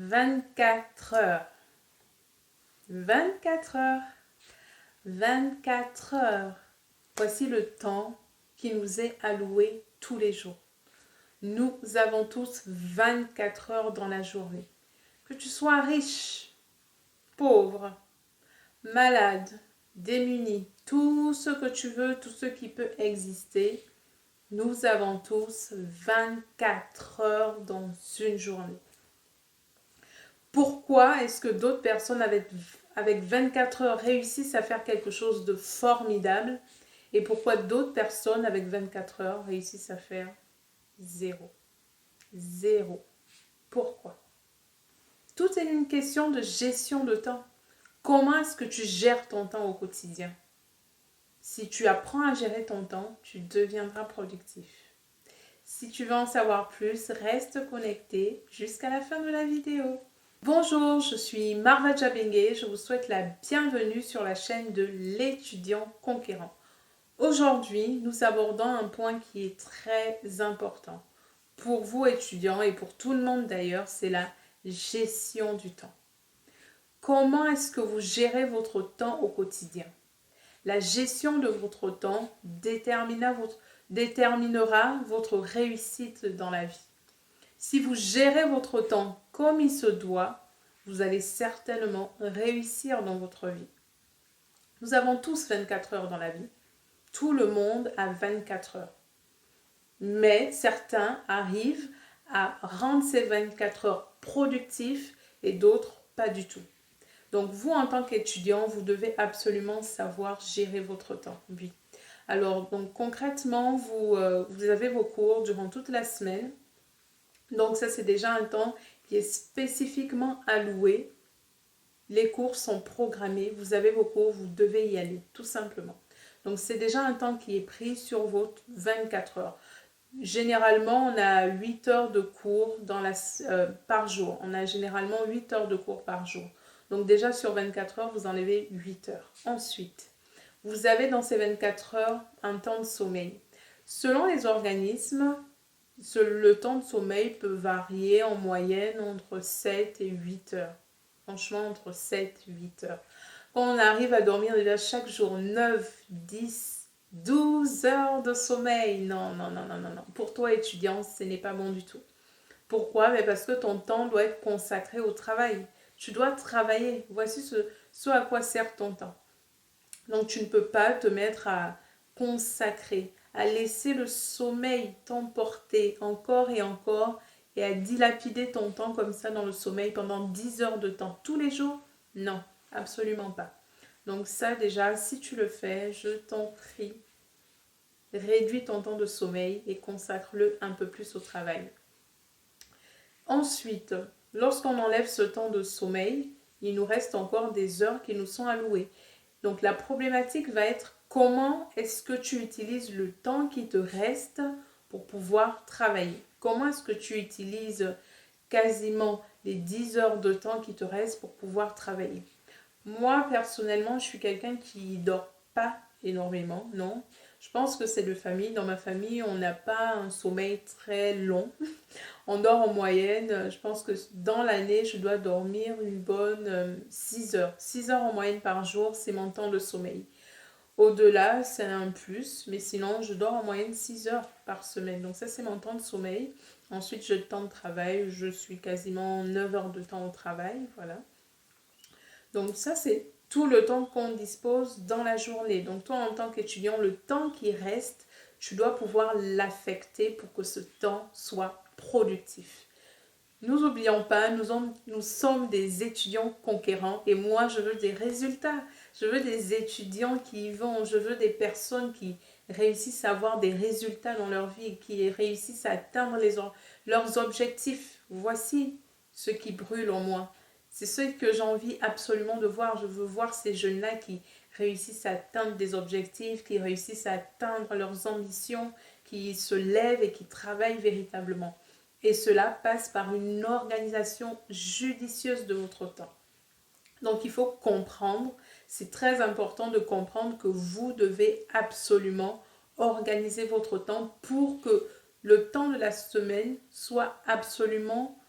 24 heures. 24 heures. 24 heures. Voici le temps qui nous est alloué tous les jours. Nous avons tous 24 heures dans la journée. Que tu sois riche, pauvre, malade, démuni, tout ce que tu veux, tout ce qui peut exister, nous avons tous 24 heures dans une journée. Pourquoi est-ce que d'autres personnes avec 24 heures réussissent à faire quelque chose de formidable et pourquoi d'autres personnes avec 24 heures réussissent à faire zéro? Zéro. Pourquoi? Tout est une question de gestion de temps. Comment est-ce que tu gères ton temps au quotidien? Si tu apprends à gérer ton temps, tu deviendras productif. Si tu veux en savoir plus, reste connecté jusqu'à la fin de la vidéo. Bonjour, je suis Marva Djabengue, je vous souhaite la bienvenue sur la chaîne de l'étudiant conquérant. Aujourd'hui, nous abordons un point qui est très important. Pour vous étudiants et pour tout le monde d'ailleurs, c'est la gestion du temps. Comment est-ce que vous gérez votre temps au quotidien? La gestion de votre temps déterminera votre réussite dans la vie. Si vous gérez votre temps comme il se doit, vous allez certainement réussir dans votre vie. Nous avons tous 24 heures dans la vie. Tout le monde a 24 heures. Mais certains arrivent à rendre ces 24 heures productifs et d'autres pas du tout. Donc vous, en tant qu'étudiant, vous devez absolument savoir gérer votre temps. Oui. Alors, donc concrètement, vous avez vos cours durant toute la semaine. Donc ça, c'est déjà un temps qui est spécifiquement alloué. Les cours sont programmés. Vous avez vos cours, vous devez y aller, tout simplement. Donc c'est déjà un temps qui est pris sur votre 24 heures. Généralement, on a 8 heures de cours par jour. On a généralement 8 heures de cours par jour. Donc déjà sur 24 heures, vous enlevez 8 heures. Ensuite, vous avez dans ces 24 heures un temps de sommeil. Selon les organismes, le temps de sommeil peut varier en moyenne entre 7 et 8 heures. Franchement, entre 7 et 8 heures. Quand on arrive à dormir déjà chaque jour 9, 10, 12 heures de sommeil, non. Pour toi, étudiant, ce n'est pas bon du tout. Pourquoi? Parce que ton temps doit être consacré au travail. Tu dois travailler. Voici ce à quoi sert ton temps. Donc, tu ne peux pas te mettre à consacrer, à laisser le sommeil t'emporter encore et à dilapider ton temps comme ça dans le sommeil pendant 10 heures de temps tous les jours. Non, absolument pas. Donc ça déjà, si tu le fais, je t'en prie, réduis ton temps de sommeil et consacre-le un peu plus au travail. Ensuite, lorsqu'on enlève ce temps de sommeil, il nous reste encore des heures qui nous sont allouées. Donc la problématique va être comment est-ce que tu utilises le temps qui te reste pour pouvoir travailler. Comment est-ce que tu utilises quasiment les 10 heures de temps qui te restent pour pouvoir travailler. Moi, personnellement, je suis quelqu'un qui ne dort pas énormément, non. Je pense que c'est de famille. Dans ma famille, on n'a pas un sommeil très long. On dort en moyenne, je pense que dans l'année, je dois dormir une bonne 6 heures. 6 heures en moyenne par jour, c'est mon temps de sommeil. Au-delà, c'est un plus, mais sinon, je dors en moyenne 6 heures par semaine. Donc ça, c'est mon temps de sommeil. Ensuite, j'ai le temps de travail. Je suis quasiment 9 heures de temps au travail, voilà. Donc ça, c'est tout le temps qu'on dispose dans la journée. Donc toi, en tant qu'étudiant, le temps qui reste, tu dois pouvoir l'affecter pour que ce temps soit productif. Nous n'oublions pas, nous sommes des étudiants conquérants et moi, je veux des résultats. Je veux des étudiants qui y vont, je veux des personnes qui réussissent à avoir des résultats dans leur vie, qui réussissent à atteindre leurs objectifs. Voici ce qui brûle en moi. C'est ce que j'ai envie absolument de voir. Je veux voir ces jeunes-là qui réussissent à atteindre des objectifs, qui réussissent à atteindre leurs ambitions, qui se lèvent et qui travaillent véritablement. Et cela passe par une organisation judicieuse de votre temps. Donc il faut comprendre, c'est très important de comprendre que vous devez absolument organiser votre temps pour que le temps de la semaine soit absolument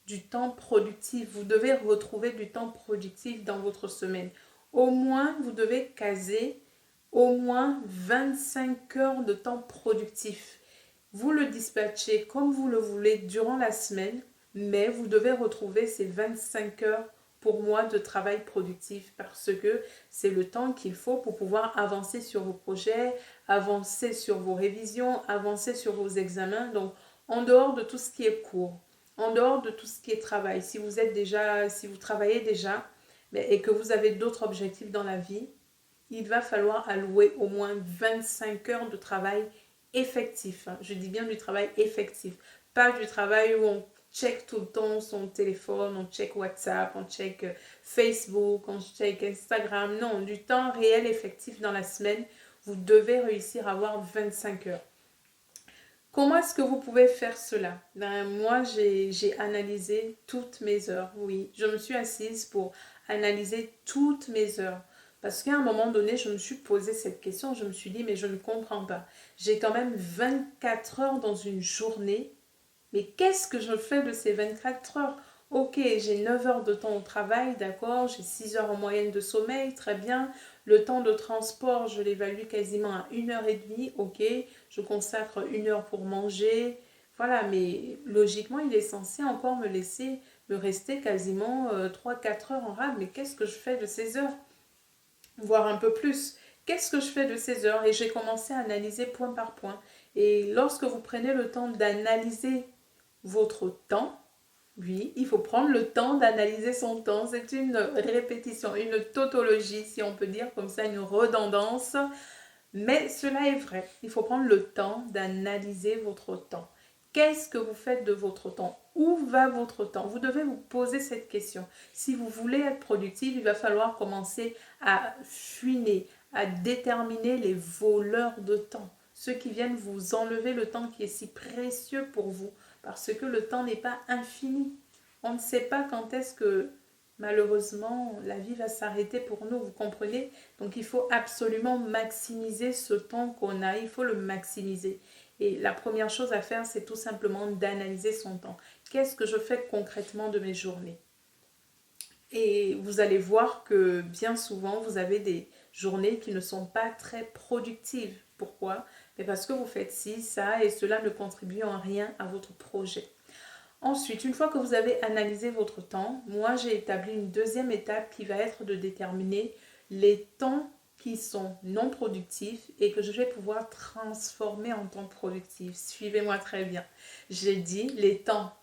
du temps productif. Vous devez retrouver du temps productif dans votre semaine. Au moins, vous devez caser au moins 25 heures de temps productif. Vous le dispatchez comme vous le voulez durant la semaine, mais vous devez retrouver ces 25 heures pour moi de travail productif parce que c'est le temps qu'il faut pour pouvoir avancer sur vos projets, avancer sur vos révisions, avancer sur vos examens. Donc, en dehors de tout ce qui est cours, en dehors de tout ce qui est travail, si vous travaillez déjà et que vous avez d'autres objectifs dans la vie, il va falloir allouer au moins 25 heures de travail effectif. Je dis bien du travail effectif, pas du travail où on check tout le temps son téléphone, on check WhatsApp, on check Facebook, on check Instagram. Non, du temps réel effectif dans la semaine. Vous devez réussir à avoir 25 heures. Comment est-ce que vous pouvez faire cela? Moi, j'ai analysé toutes mes heures. Oui, je me suis assise pour analyser toutes mes heures. Parce qu'à un moment donné, je me suis posé cette question. Je me suis dit, mais je ne comprends pas. J'ai quand même 24 heures dans une journée. Mais qu'est-ce que je fais de ces 24 heures? Ok, j'ai 9 heures de temps au travail, d'accord, j'ai 6 heures en moyenne de sommeil, très bien. Le temps de transport, je l'évalue quasiment à 1h30, ok. Je consacre 1 heure pour manger. Voilà, mais logiquement, il est censé encore me rester quasiment 3-4 heures en rade. Mais qu'est-ce que je fais de ces heures? Voire un peu plus. Qu'est-ce que je fais de ces heures? Et j'ai commencé à analyser point par point. Et lorsque vous prenez le temps d'analyser votre temps, oui, il faut prendre le temps d'analyser son temps. C'est une répétition, une tautologie, si on peut dire comme ça, une redondance. Mais cela est vrai. Il faut prendre le temps d'analyser votre temps. Qu'est-ce que vous faites de votre temps? Où va votre temps? Vous devez vous poser cette question. Si vous voulez être productif, il va falloir commencer à fuiner, à déterminer les voleurs de temps. Ceux qui viennent vous enlever le temps qui est si précieux pour vous. Parce que le temps n'est pas infini. On ne sait pas quand est-ce que malheureusement la vie va s'arrêter pour nous, vous comprenez? Donc il faut absolument maximiser ce temps qu'on a, il faut le maximiser. Et la première chose à faire, c'est tout simplement d'analyser son temps. Qu'est-ce que je fais concrètement de mes journées? Et vous allez voir que bien souvent, vous avez des journées qui ne sont pas très productives. Pourquoi? Mais parce que vous faites ci, ça, et cela ne contribue en rien à votre projet. Ensuite, une fois que vous avez analysé votre temps, moi j'ai établi une deuxième étape qui va être de déterminer les temps qui sont non productifs et que je vais pouvoir transformer en temps productif. Suivez-moi très bien. J'ai dit les temps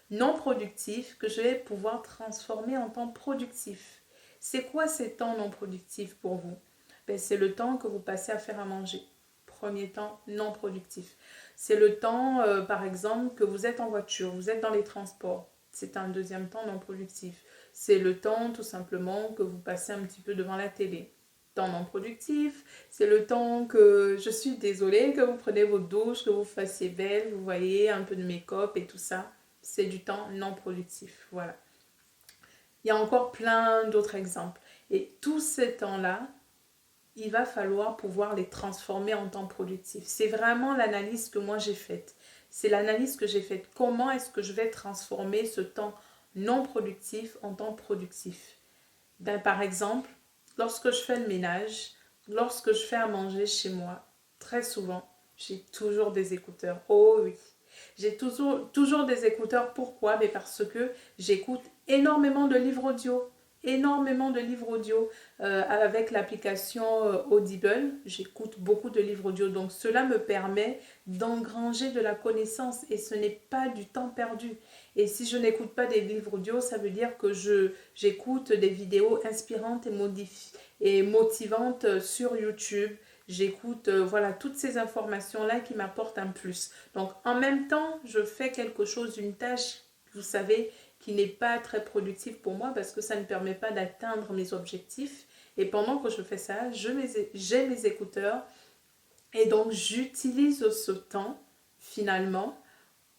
non productifs que je vais pouvoir transformer en temps productif. C'est quoi ces temps non productifs pour vous? C'est le temps que vous passez à faire à manger. Premier temps non productif. C'est le temps, par exemple, que vous êtes en voiture, vous êtes dans les transports. C'est un deuxième temps non productif. C'est le temps, tout simplement, que vous passez un petit peu devant la télé. Temps non productif. C'est le temps que, je suis désolée, que vous prenez vos douches, que vous fassiez belle, vous voyez, un peu de make-up et tout ça. C'est du temps non productif. Voilà. Il y a encore plein d'autres exemples. Et tous ces temps-là, il va falloir pouvoir les transformer en temps productif. C'est vraiment l'analyse que moi j'ai faite. C'est l'analyse que j'ai faite. Comment est-ce que je vais transformer ce temps non productif en temps productif? Par exemple, lorsque je fais le ménage, lorsque je fais à manger chez moi, très souvent, j'ai toujours des écouteurs. Oh oui, j'ai toujours des écouteurs. Pourquoi? Mais parce que j'écoute énormément de livres audio. Énormément de livres audio avec l'application Audible. J'écoute beaucoup de livres audio. Donc cela me permet d'engranger de la connaissance et ce n'est pas du temps perdu. Et si je n'écoute pas des livres audio, ça veut dire que j'écoute des vidéos inspirantes et motivantes sur YouTube. J'écoute voilà toutes ces informations-là qui m'apportent un plus. Donc en même temps, je fais quelque chose, une tâche, vous savez, qui n'est pas très productive pour moi parce que ça ne permet pas d'atteindre mes objectifs. Et pendant que je fais ça, j'ai mes écouteurs et donc j'utilise ce temps finalement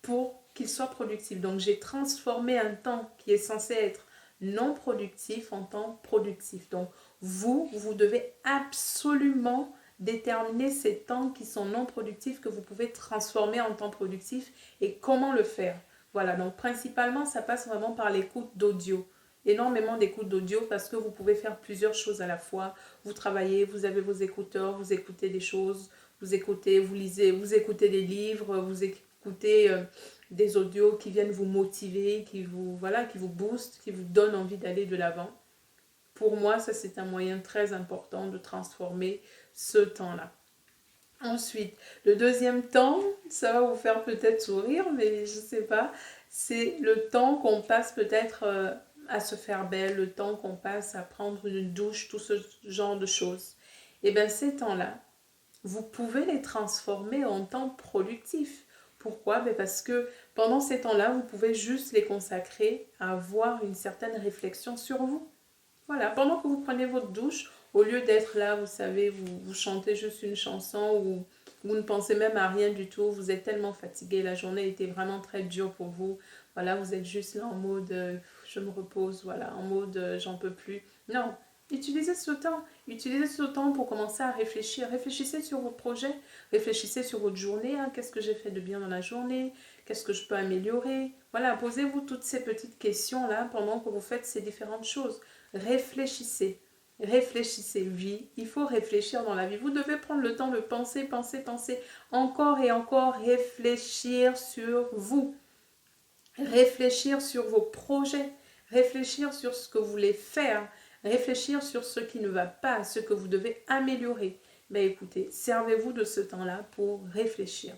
pour qu'il soit productif. Donc j'ai transformé un temps qui est censé être non productif en temps productif. Donc vous devez absolument déterminer ces temps qui sont non productifs que vous pouvez transformer en temps productif et comment le faire. Voilà, donc principalement, ça passe vraiment par l'écoute d'audio. Énormément d'écoute d'audio parce que vous pouvez faire plusieurs choses à la fois. Vous travaillez, vous avez vos écouteurs, vous écoutez des choses, vous écoutez, vous lisez, vous écoutez des livres, vous écoutez des audios qui viennent vous motiver, voilà, qui vous boostent, qui vous donnent envie d'aller de l'avant. Pour moi, ça c'est un moyen très important de transformer ce temps-là. Ensuite, le deuxième temps, ça va vous faire peut-être sourire, mais je ne sais pas, c'est le temps qu'on passe peut-être à se faire belle, le temps qu'on passe à prendre une douche, tout ce genre de choses. Et bien ces temps-là, vous pouvez les transformer en temps productifs. Pourquoi? Parce que pendant ces temps-là, vous pouvez juste les consacrer à avoir une certaine réflexion sur vous. Voilà, pendant que vous prenez votre douche, au lieu d'être là, vous savez, vous chantez juste une chanson ou vous ne pensez même à rien du tout, vous êtes tellement fatigué, la journée était vraiment très dure pour vous. Voilà, vous êtes juste là en mode je me repose, voilà, en mode j'en peux plus. Non, utilisez ce temps pour commencer à réfléchir. Réfléchissez sur vos projets, réfléchissez sur votre journée, hein, qu'est-ce que j'ai fait de bien dans la journée, qu'est-ce que je peux améliorer. Voilà, posez-vous toutes ces petites questions-là pendant que vous faites ces différentes choses. Réfléchissez. Réfléchissez, oui, il faut réfléchir dans la vie. Vous devez prendre le temps de penser, penser, penser, encore et encore réfléchir sur vous, réfléchir sur vos projets, réfléchir sur ce que vous voulez faire, réfléchir sur ce qui ne va pas, ce que vous devez améliorer. Mais écoutez, servez-vous de ce temps-là pour réfléchir.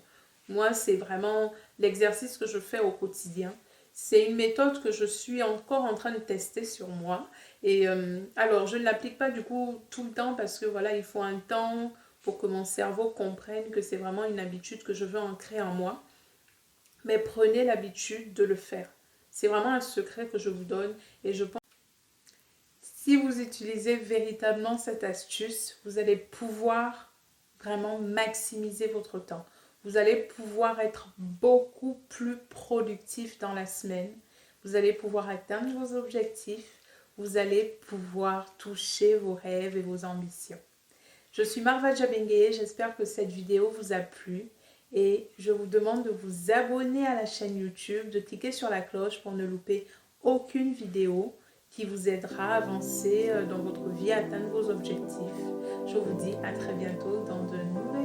Moi, c'est vraiment l'exercice que je fais au quotidien. C'est une méthode que je suis encore en train de tester sur moi. Et alors, je ne l'applique pas du coup tout le temps parce que voilà, il faut un temps pour que mon cerveau comprenne que c'est vraiment une habitude que je veux ancrer en moi. Mais prenez l'habitude de le faire. C'est vraiment un secret que je vous donne et je pense que si vous utilisez véritablement cette astuce, vous allez pouvoir vraiment maximiser votre temps. Vous allez pouvoir être beaucoup plus productif dans la semaine. Vous allez pouvoir atteindre vos objectifs. Vous allez pouvoir toucher vos rêves et vos ambitions. Je suis Marva Jabengue, j'espère que cette vidéo vous a plu et je vous demande de vous abonner à la chaîne YouTube, de cliquer sur la cloche pour ne louper aucune vidéo qui vous aidera à avancer dans votre vie, à atteindre vos objectifs. Je vous dis à très bientôt dans de nouvelles